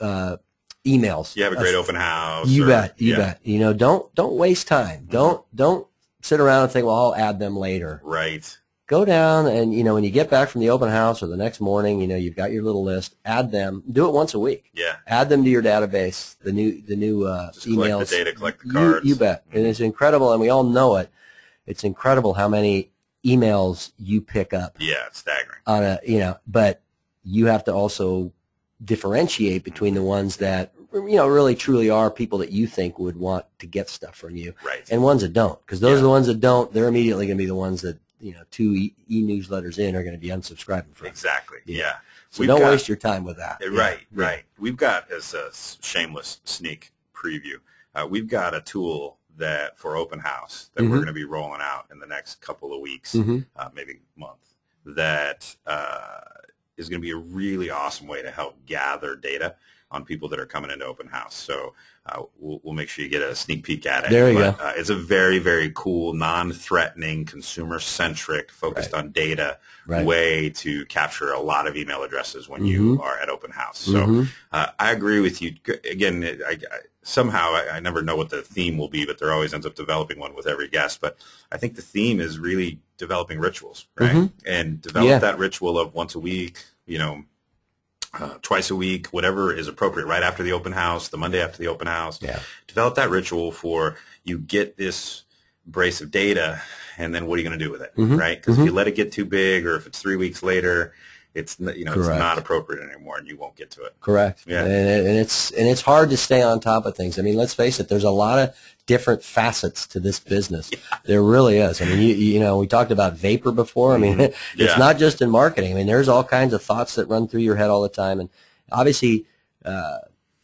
emails. You have a great open house. You bet. Don't waste time. Don't sit around and think, well, I'll add them later. Right. Go down and, when you get back from the open house or the next morning, you've got your little list, add them, do it once a week. Yeah. Add them to your database, the new just emails. Collect the data, collect the cards. You bet. And it's incredible, and we all know it. It's incredible how many emails you pick up. Yeah, it's staggering. But you have to also differentiate between the ones that really truly are people that you think would want to get stuff from you, and ones that don't, because those are the ones that don't. They're immediately going to be the ones that 2 e-newsletters in are going to be unsubscribing from. Exactly. Yeah. So don't waste your time with that. Right. We've got, as a shameless sneak preview, we've got a tool that for open house that we're going to be rolling out in the next couple of weeks, maybe month, that is going to be a really awesome way to help gather data on people that are coming into open house. So we'll make sure you get a sneak peek at it. There you go. It's a very, very cool, non-threatening, consumer-centric, focused on data way to capture a lot of email addresses when you are at open house. So I agree with you. Again, somehow I never know what the theme will be, but there always ends up developing one with every guest. But I think the theme is really developing rituals, right? And develop that ritual of once a week, twice a week, whatever is appropriate, right after the open house, the Monday after the open house. Develop that ritual for you get this brace of data, and then what are you going to do with it, right? Because if you let it get too big, or if it's 3 weeks later, it's it's not appropriate anymore, and you won't get to it. Correct. Yeah. And it's hard to stay on top of things. I mean, let's face it. There's a lot of different facets to this business. There really is. I mean, we talked about vapor before. I mean, it's not just in marketing. I mean, there's all kinds of thoughts that run through your head all the time, and obviously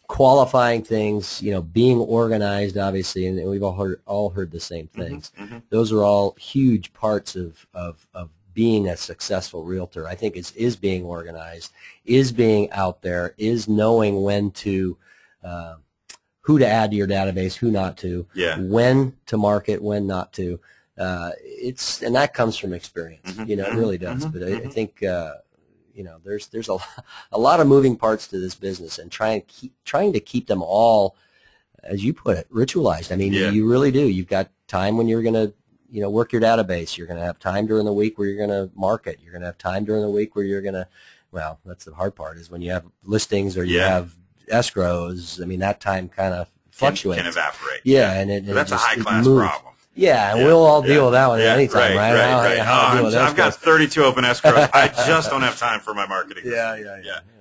qualifying things, being organized, obviously, and we've all heard the same things. Those are all huge parts of being a successful realtor. I think is being organized, is being out there, is knowing when to who to add to your database, who not to, when to market, when not to. And that comes from experience. It really does. But I think there's a lot of moving parts to this business, and trying to keep them all, as you put it, ritualized. I mean, you really do. You've got time when you're going to work your database. You're going to have time during the week where you're going to market. You're going to have time during the week where you're going to, well, that's the hard part, is when you have listings or you have escrows. I mean, that time kind of fluctuates. Can evaporate. Yeah, and that's a high-class problem. Yeah, and we'll all deal with that one at any time, right? I've got 32 open escrows. I just don't have time for my marketing. Yeah.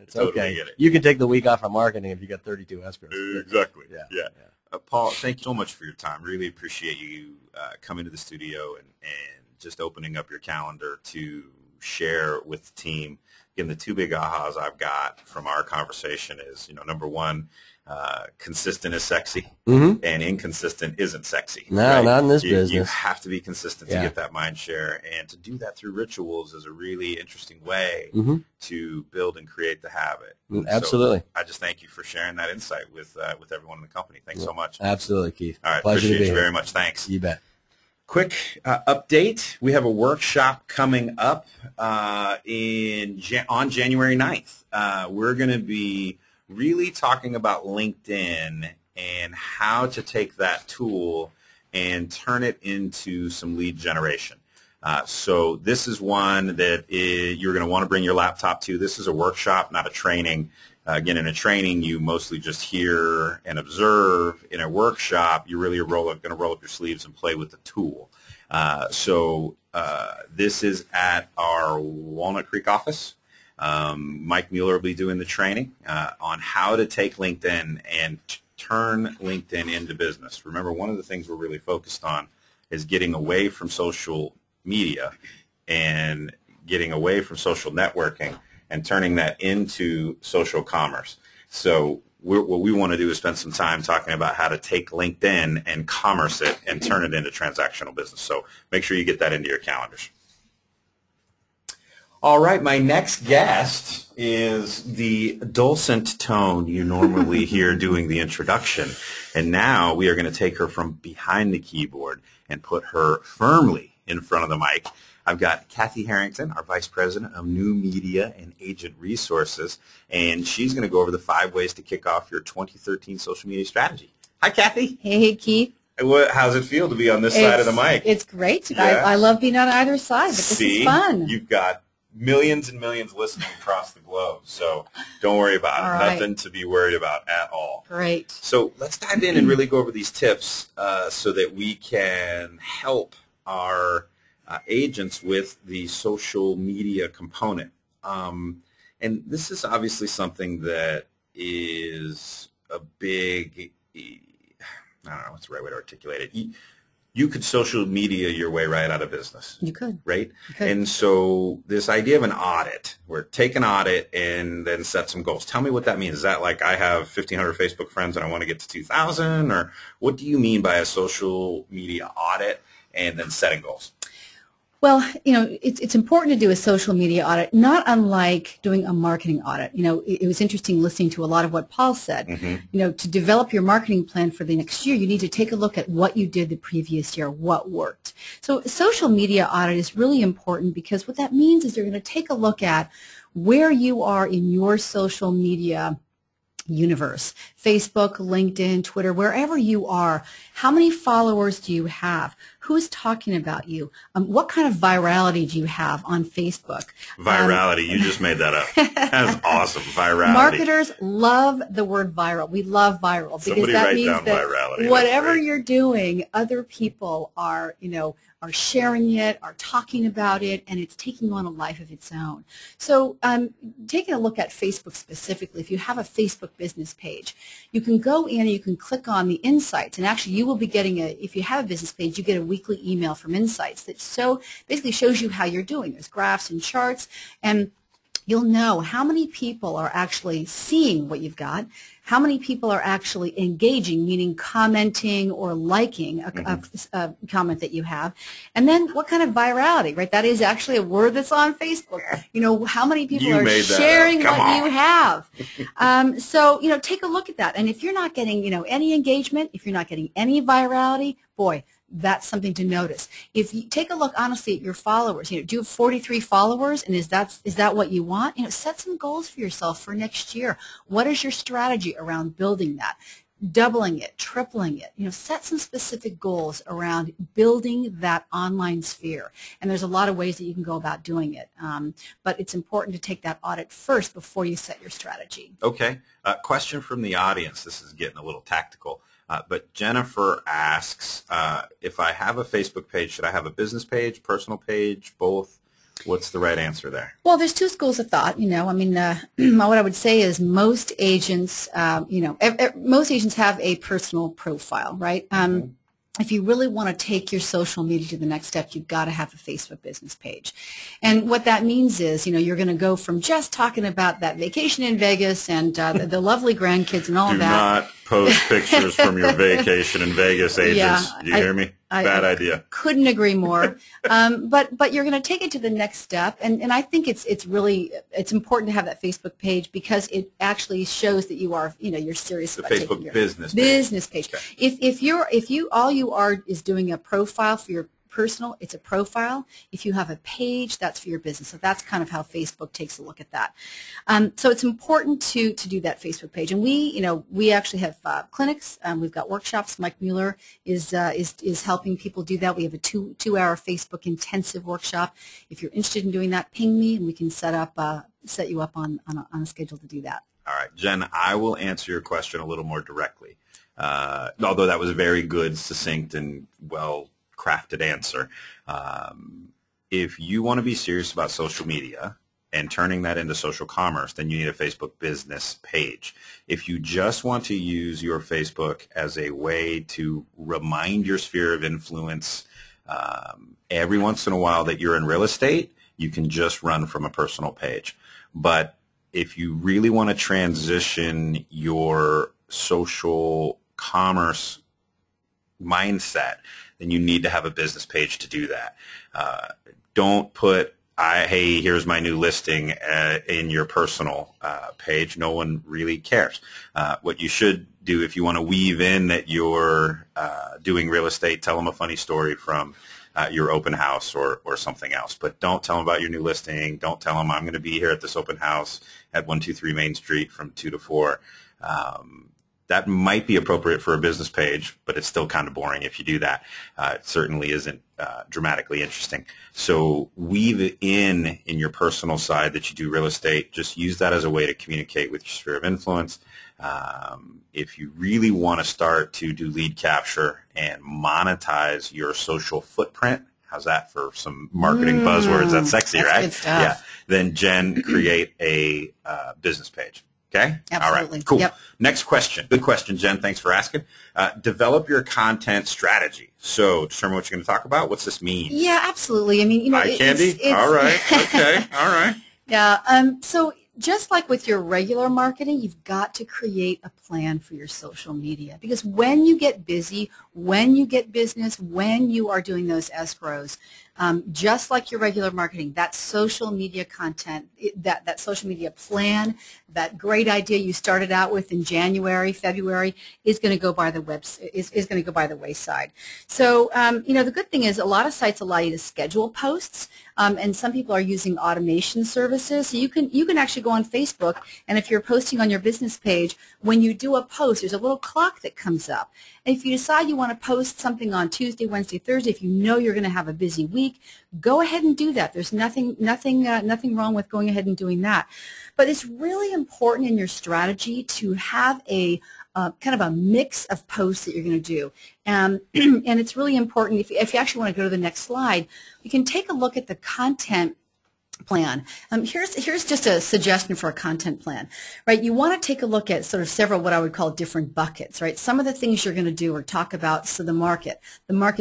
It's totally okay. Get it. You can take the week off of marketing if you got 32 escrows. Exactly. Yeah. Paul, thank you so much for your time. Really appreciate you coming to the studio and just opening up your calendar to share with the team. Again, the two big ahas I've got from our conversation is, number one, consistent is sexy, and inconsistent isn't sexy. No, right? Not in this business. You have to be consistent to get that mind share, and to do that through rituals is a really interesting way to build and create the habit. Absolutely. So I just thank you for sharing that insight with everyone in the company. Thanks so much. Absolutely, Keith. All right, Pleasure appreciate to be you here. very much. Thanks. You bet. Quick update. We have a workshop coming up on January 9th. We're going to be really talking about LinkedIn and how to take that tool and turn it into some lead generation. So this is one that you're going to want to bring your laptop to. This is a workshop, not a training. Again, in a training, you mostly just hear and observe. In a workshop, you really are going to roll up your sleeves and play with the tool. So this is at our Walnut Creek office. Mike Mueller will be doing the training on how to take LinkedIn and turn LinkedIn into business. Remember, one of the things we're really focused on is getting away from social media and getting away from social networking and turning that into social commerce. So what we want to do is spend some time talking about how to take LinkedIn and commerce it and turn it into transactional business. So make sure you get that into your calendars. All right, my next guest is the dulcet tone you normally hear doing the introduction. And now we are going to take her from behind the keyboard and put her firmly in front of the mic. I've got Cathy Harrington, our Vice President of New Media and Agent Resources, and she's going to go over the 5 ways to kick off your 2013 social media strategy. Hi, Cathy. Hey, Keith. How's it feel to be on this side of the mic? It's great. I love being on either side, but this is fun. You've got millions and millions listening across the globe, so don't worry about it. Right. Nothing to be worried about at all. Great. So let's dive in and really go over these tips so that we can help our agents with the social media component. And And this is obviously something that is a big, I don't know what's the right way to articulate it. You could social media your way right out of business. You could. Right? You could. And so this idea of an audit, where take an audit and then set some goals. Tell me what that means. Is that like I have 1,500 Facebook friends and I want to get to 2,000? Or what do you mean by a social media audit and then setting goals? Well, it's important to do a social media audit, not unlike doing a marketing audit. It was interesting listening to a lot of what Paul said. Mm-hmm. To develop your marketing plan for the next year, you need to take a look at what you did the previous year, what worked. So a social media audit is really important because what that means is you're going to take a look at where you are in your social media universe, Facebook, LinkedIn, Twitter, wherever you are. How many followers do you have? Who's talking about you? What kind of virality do you have on Facebook? Virality, you just made that up. That's awesome, virality. Marketers love the word viral. We love viral because Somebody that write means down that virality. whatever you're doing, other people are sharing it, are talking about it, and it's taking on a life of its own. So taking a look at Facebook specifically, if you have a Facebook business page, you can go in and you can click on the insights, and actually you will be getting if you have a business page, you get a weekly email from Insights that basically shows you how you're doing. There's graphs and charts, and you'll know how many people are actually seeing what you've got, how many people are actually engaging, meaning commenting or liking a comment that you have, and then what kind of virality, right? That is actually a word that's on Facebook. How many people are sharing what you have. So, take a look at that. And if you're not getting, any engagement, if you're not getting any virality, boy, that's something to notice. If you take a look honestly at your followers, do you have 43 followers, and is that what you want? Set some goals for yourself for next year. What is your strategy around building that? Doubling it, tripling it. Set some specific goals around building that online sphere. And there's a lot of ways that you can go about doing it. But it's important to take that audit first before you set your strategy. Okay. Question from the audience. This is getting a little tactical. But Jennifer asks, if I have a Facebook page, should I have a business page, personal page, both? What's the right answer there? Well, there's two schools of thought. What I would say is most agents, most agents have a personal profile, right? If you really want to take your social media to the next step, you've got to have a Facebook business page. And what that means is, you're going to go from just talking about that vacation in Vegas and the lovely grandkids and all that. Do not post pictures from your vacation in Vegas, agents. Yeah, Do you hear me? Bad idea. Couldn't agree more. But you're going to take it to the next step, and I think it's important to have that Facebook page because it actually shows that you are you're serious about taking Facebook your business page. Okay. If you all you are is doing a profile for your personal, it's a profile. If you have a page, that's for your business. So that's kind of how Facebook takes a look at that. So it's important to do that Facebook page. And we actually have clinics. We've got workshops. Mike Mueller is helping people do that. We have a two-hour Facebook intensive workshop. If you're interested in doing that, ping me and we can set you up on a schedule to do that. All right, Jen, I will answer your question a little more directly. Although that was a very good, succinct, and well-crafted answer. If you want to be serious about social media and turning that into social commerce, then you need a Facebook business page. If you just want to use your Facebook as a way to remind your sphere of influence every once in a while that you're in real estate, you can just run from a personal page. But if you really want to transition your social commerce mindset, then you need to have a business page to do that. Don't put, hey, here's my new listing in your personal page. No one really cares. What you should do if you want to weave in that you're doing real estate, tell them a funny story from your open house or something else. But don't tell them about your new listing. Don't tell them I'm going to be here at this open house at 123 Main Street from 2 to 4. That might be appropriate for a business page, but it's still kind of boring if you do that. It certainly isn't dramatically interesting. So weave in your personal side that you do real estate. Just use that as a way to communicate with your sphere of influence. If you really want to start to do lead capture and monetize your social footprint, How's that for some marketing buzzwords? That's sexy, that's right? Good stuff. Yeah. Then Jen, create a business page. Okay? Absolutely. All right, cool. Yep. Next question. Good question, Jen. Thanks for asking. Develop your content strategy. So determine what you're going to talk about. What's this mean? Yeah, absolutely. I mean, Eye candy? All right. Okay. All right. Yeah. So just like with your regular marketing, you've got to create a plan for your social media, because when you get busy, when you get business, when you are doing those escrows, just like your regular marketing, that social media content, that social media plan, that great idea you started out with in January, February, is going to go by the is going to go by the wayside. So the good thing is a lot of sites allow you to schedule posts, and some people are using automation services. So you can actually go on Facebook, and if you're posting on your business page, when you do a post, there's a little clock that comes up. And if you decide you want to post something on Tuesday, Wednesday, Thursday, if you know you're going to have a busy week, go ahead and do that. There's nothing wrong with going ahead and doing that. But it's really important in your strategy to have a kind of a mix of posts that you're going to do. And it's really important, if you actually want to go to the next slide, you can take a look at the content plan. Here's just a suggestion for a content plan, right? You want to take a look at sort of several what I would call different buckets, right? Some of the things you're going to do or talk about, so the market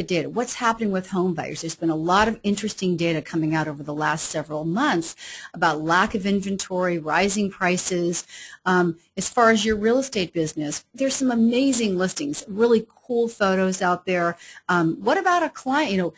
data, what's happening with home buyers. There's been a lot of interesting data coming out over the last several months about lack of inventory, rising prices. As far as your real estate business, there's some amazing listings, really cool photos out there. What about a client,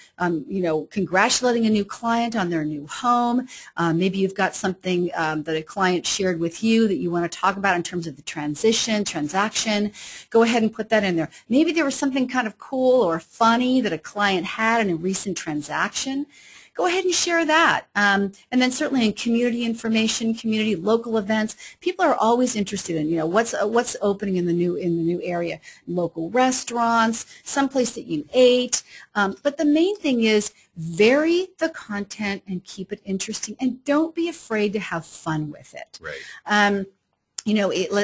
congratulating a new client on their new home? Maybe you've got something that a client shared with you that you want to talk about in terms of the transaction. Go ahead and put that in there. Maybe there was something kind of cool or funny that a client had in a recent transaction. Go ahead and share that. And then certainly in community information, community local events, people are always interested in, what's opening in the new area, local restaurants, someplace that you ate. But the main thing is vary the content and keep it interesting, and don't be afraid to have fun with it. Right.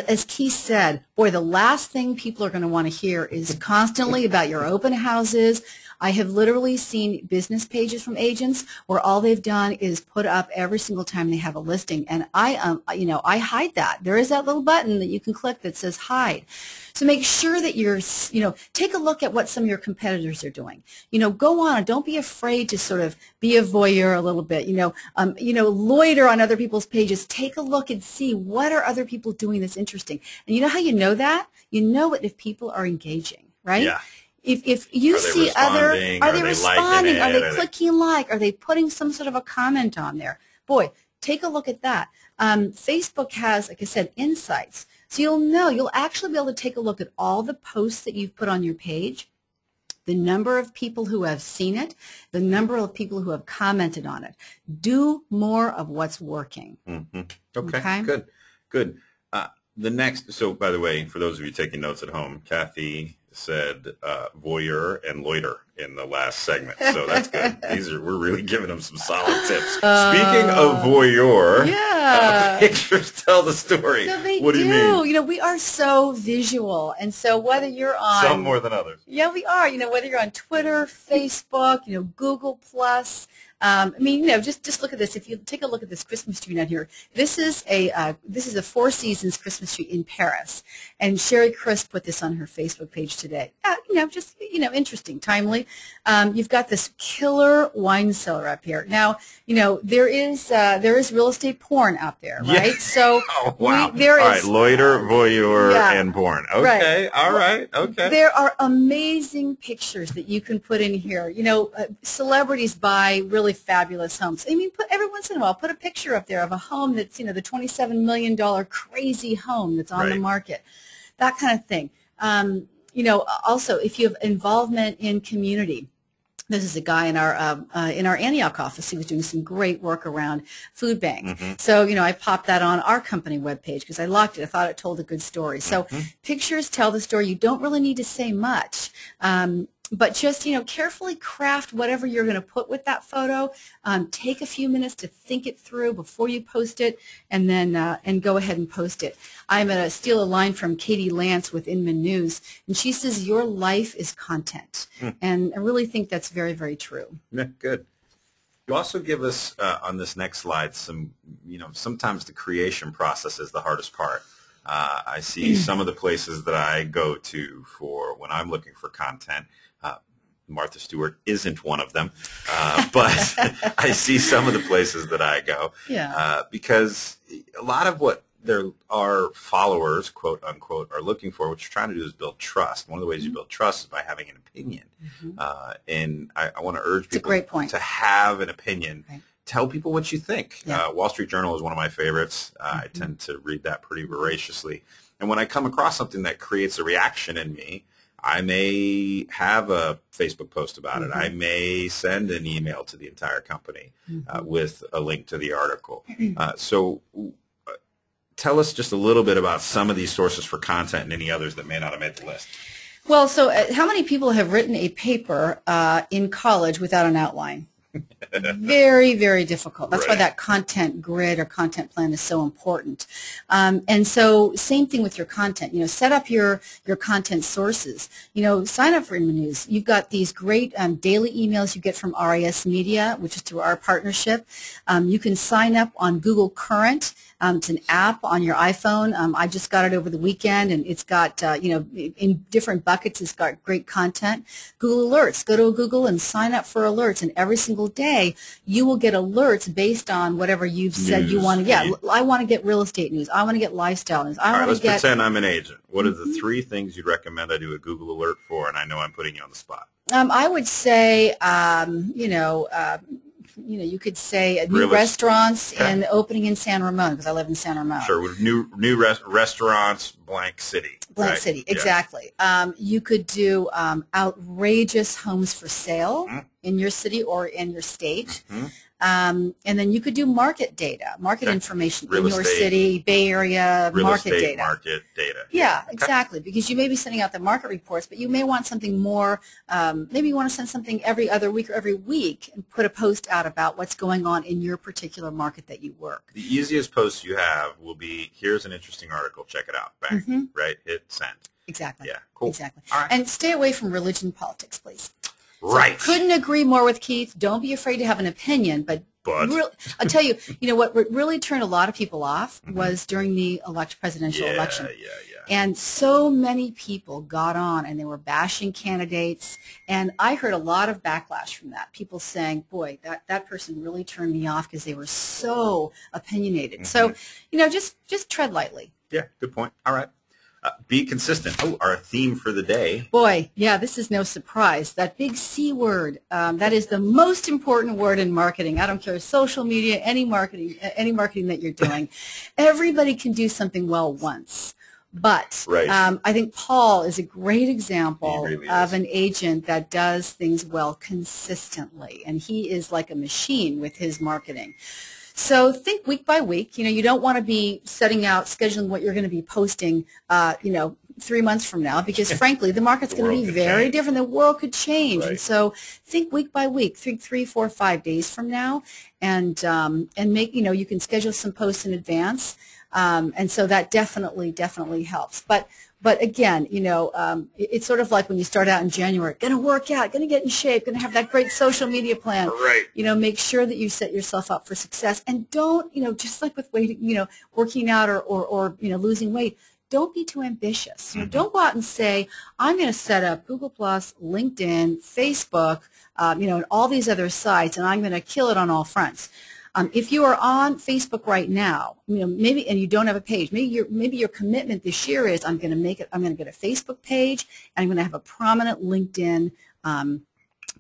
As Keith said, boy, the last thing people are going to want to hear is constantly about your open houses. I have literally seen business pages from agents where all they've done is put up every single time they have a listing, and I hide that. There is that little button that you can click that says hide. So make sure that you're, take a look at what some of your competitors are doing. Go on. Don't be afraid to sort of be a voyeur a little bit. Loiter on other people's pages. Take a look and see what are other people doing that's interesting. And you know how you know that? You know it if people are engaging, right? Yeah. If you see other, are they responding? Are they clicking like? Are they putting some sort of a comment on there? Boy, take a look at that. Facebook has, like I said, insights. So you'll actually be able to take a look at all the posts that you've put on your page, the number of people who have seen it, the number of people who have commented on it. Do more of what's working. Mm-hmm. Okay, good. The next, so by the way, for those of you taking notes at home, Cathy said voyeur and loiter in the last segment, so that's good. We're really giving them some solid tips. Speaking of voyeur, pictures tell the story. So they what do you mean? We are so visual, and so whether you're on some more than others. Yeah, we are. Whether you're on Twitter, Facebook, Google Plus. Just look at this. If you take a look at this Christmas tree down here, this is a Four Seasons Christmas tree in Paris, and Sherry Chris put this on her Facebook page today. Interesting, timely. You've got this killer wine cellar up here. Now, there is real estate porn out there, right? Yeah. So all right, loiter, voyeur, and porn. Okay, right. All right, okay. There are amazing pictures that you can put in here. Celebrities buy really fabulous homes. Every once in a while, put a picture up there of a home that's, the $27 million crazy home that's on the market, that kind of thing. Also, if you have involvement in community, this is a guy in our Antioch office. He was doing some great work around food banks. Mm-hmm. So, I popped that on our company webpage because I liked it. I thought it told a good story. So pictures tell the story. You don't really need to say much. But just, carefully craft whatever you're going to put with that photo. Take a few minutes to think it through before you post it, and then and go ahead and post it. I'm going to steal a line from Katie Lance with Inman News, and she says, your life is content. And I really think that's very, very true. Yeah, good. You also give us on this next slide some, sometimes the creation process is the hardest part. I see some of the places that I go to for when I'm looking for content. Martha Stewart isn't one of them, but I see some of the places that I go because a lot of what our followers, quote unquote, are looking for, what you're trying to do is build trust. One of the ways you build trust is by having an opinion. And I want to urge people to have an opinion. Right. Tell people what you think. Wall Street Journal is one of my favorites. I tend to read that pretty voraciously. And when I come across something that creates a reaction in me, I may have a Facebook post about it. I may send an email to the entire company with a link to the article. So tell us just a little bit about some of these sources for content and any others that may not have made the list. Well, so how many people have written a paper in college without an outline? Very, very difficult. That's why that content grid or content plan is so important. And so same thing with your content. Set up your content sources. Sign up for Inman News. You've got these great daily emails you get from RIS Media, which is through our partnership. You can sign up on Google Current. It's an app on your iPhone. I just got it over the weekend, and it's got, in different buckets, it's got great content. Google Alerts. Go to Google and sign up for alerts, and every single day you will get alerts based on whatever you've said you want to. I want to get real estate news. I want to get lifestyle news. Let's pretend I'm an agent. What are the 3 things you'd recommend I do a Google Alert for? And I know I'm putting you on the spot. I would say, you could say new restaurants and opening in San Ramon, because I live in San Ramon. Sure, with new restaurants, blank city. Blank city, exactly. You could do outrageous homes for sale in your city or in your state. And then you could do market data, market information in your city, Bay Area, market data. Yeah, exactly, because you may be sending out the market reports, but you may want something more, maybe you want to send something every other week or every week and put a post out about what's going on in your particular market that you work. The easiest post you have will be, here's an interesting article, check it out, bang, right, hit send. Exactly. Yeah, cool. Exactly. All right. And stay away from religion and politics, please. Right. So couldn't agree more with Keith. Don't be afraid to have an opinion, but really, I'll tell you, what really turned a lot of people off was during the presidential election. And so many people got on and they were bashing candidates, and I heard a lot of backlash from that. People saying, boy, that person really turned me off because they were so opinionated. So, just tread lightly. Yeah, good point. All right. Be consistent. Oh, our theme for the day. Boy, yeah, this is no surprise. That big C word, that is the most important word in marketing. I don't care, social media, any marketing that you're doing. Everybody can do something well once. But I think Paul is a great example of an agent that does things well consistently. And he is like a machine with his marketing. So think week by week. You don't want to be scheduling what you're going to be posting, 3 months from now, because frankly, the market's going to be very different. The world could change. And so think week by week, think 3, 4, 5 days from now, and make, you can schedule some posts in advance. And so that definitely helps. But again, it's sort of like when you start out in January, going to work out, going to get in shape, going to have that great social media plan. Right. Make sure that you set yourself up for success, and don't, just like with weight, working out or losing weight, don't be too ambitious. Don't go out and say, I'm going to set up Google+, LinkedIn, Facebook, and all these other sites, and I'm going to kill it on all fronts. If you are on Facebook right now, maybe, and you don't have a page, maybe your commitment this year is I'm going to get a Facebook page, and I'm going to have a prominent LinkedIn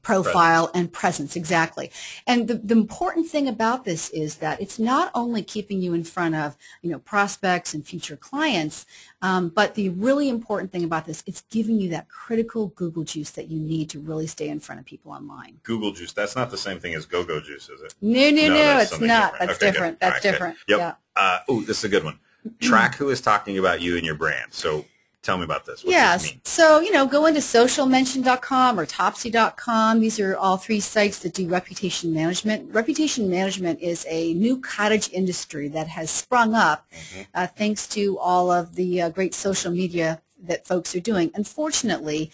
profile and presence. Exactly. And the important thing about this is that it's not only keeping you in front of prospects and future clients, but the really important thing about this, it's giving you that critical Google juice that you need to really stay in front of people online. Google juice. That's not the same thing as go-go juice, is it? No, it's not. That's different. That's different. Yep. Yeah. This is a good one. Track who is talking about you and your brand. So Tell me about this. What's this mean? So, go into socialmention.com or Topsy.com. These are all three sites that do reputation management. Reputation management is a new cottage industry that has sprung up thanks to all of the great social media that folks are doing. Unfortunately,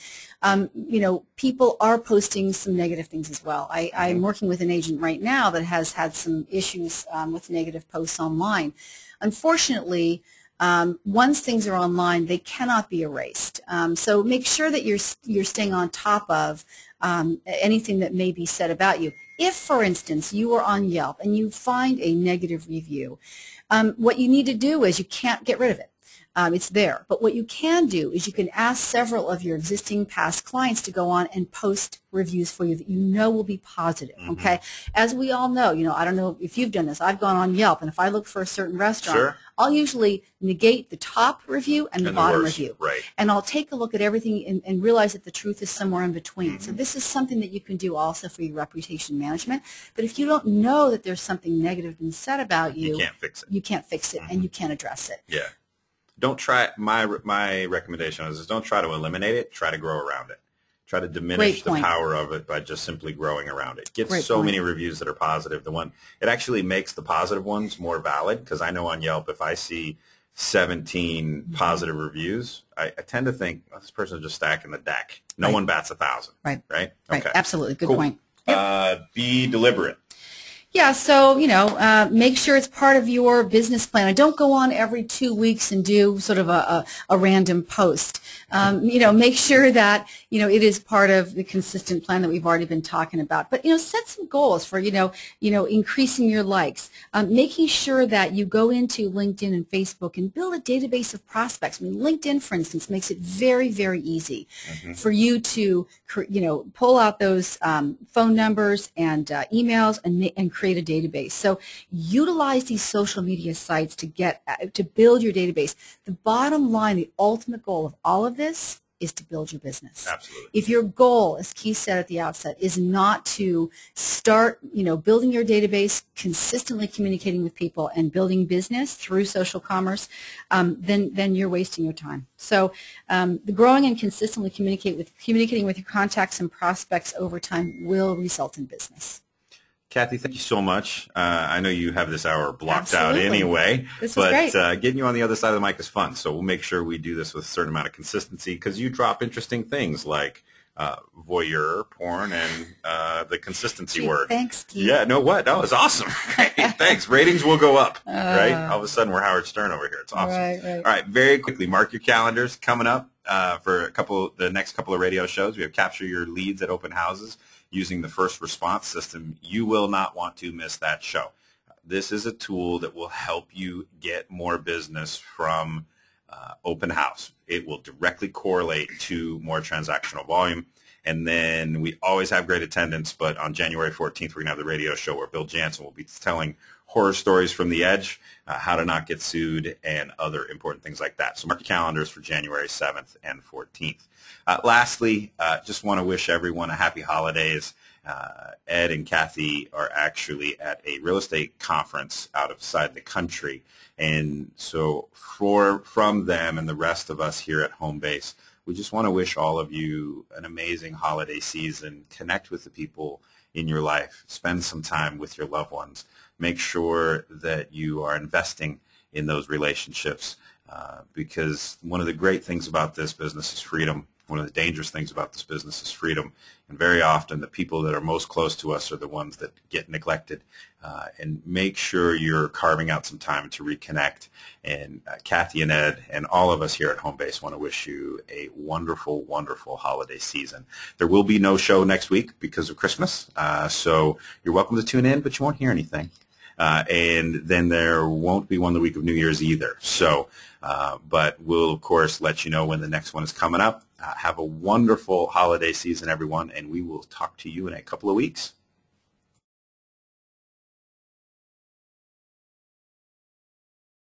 people are posting some negative things as well. I'm working with an agent right now that has had some issues with negative posts online. Unfortunately, once things are online, they cannot be erased. So make sure that you're staying on top of anything that may be said about you. If, for instance, you are on Yelp and you find a negative review, what you need to do is you can't get rid of it. It's there. But what you can do is you can ask several of your existing past clients to go on and post reviews for you that you know will be positive, okay? As we all know, I don't know if you've done this. I've gone on Yelp, and if I look for a certain restaurant, I'll usually negate the top review and the bottom review. Right. And I'll take a look at everything and realize that the truth is somewhere in between. So this is something that you can do also for your reputation management. But if you don't know that there's something negative being said about you, can't fix it. You can't fix it, and you can't address it. Yeah. Don't try, my recommendation is don't try to eliminate it, try to grow around it. Try to diminish the power of it by just simply growing around it. Get so many reviews that are positive. It actually makes the positive ones more valid, because I know on Yelp, if I see 17 positive reviews, I tend to think, this person's just stacking the deck. No one bats 1,000. Right. Okay. Absolutely. Good point. Yep. Be deliberate. Yeah, so, make sure it's part of your business plan. And don't go on every 2 weeks and do sort of a random post. Make sure that, it is part of the consistent plan that we've already been talking about. But, set some goals for, increasing your likes. Making sure that you go into LinkedIn and Facebook and build a database of prospects. I mean, LinkedIn, for instance, makes it very, very easy for you to, pull out those phone numbers and emails and create a database. So utilize these social media sites to build your database. The bottom line, the ultimate goal of all of this is to build your business. Absolutely. If your goal, as Keith said at the outset, is not to start, building your database, consistently communicating with people, and building business through social commerce, then you're wasting your time. So the growing and consistently communicating with your contacts and prospects over time will result in business. Cathy, thank you so much. I know you have this hour blocked out anyway, this was great. Getting you on the other side of the mic is fun. So we'll make sure we do this with a certain amount of consistency, because you drop interesting things like voyeur porn and the consistency word. Thanks, Keith. Yeah, no, what? That was awesome. Great, thanks. Ratings will go up, right? All of a sudden, we're Howard Stern over here. It's awesome. Right. All right, very quickly, mark your calendars. Coming up for the next couple of radio shows, we have Capture Your Leads at Open Houses using the first response system. You will not want to miss that show. This is a tool that will help you get more business from open house. It will directly correlate to more transactional volume. And then we always have great attendance, but on January 14th, we're going to have the radio show where Bill Jansen will be telling horror stories from the edge, how to not get sued, and other important things like that. So mark your calendars for January 7th and 14th. Lastly, just want to wish everyone a happy holidays. Ed and Cathy are actually at a real estate conference outside the country. And so from them and the rest of us here at Home Base, we just want to wish all of you an amazing holiday season. Connect with the people in your life. Spend some time with your loved ones. Make sure that you are investing in those relationships because one of the great things about this business is freedom. One of the dangerous things about this business is freedom. And very often the people that are most close to us are the ones that get neglected. And make sure you're carving out some time to reconnect. And Cathy and Ed and all of us here at Home Base want to wish you a wonderful, wonderful holiday season. There will be no show next week because of Christmas. So you're welcome to tune in, but you won't hear anything. And then there won't be one the week of New Year's either. So, but we'll, of course, let you know when the next one is coming up. Have a wonderful holiday season, everyone, and we will talk to you in a couple of weeks.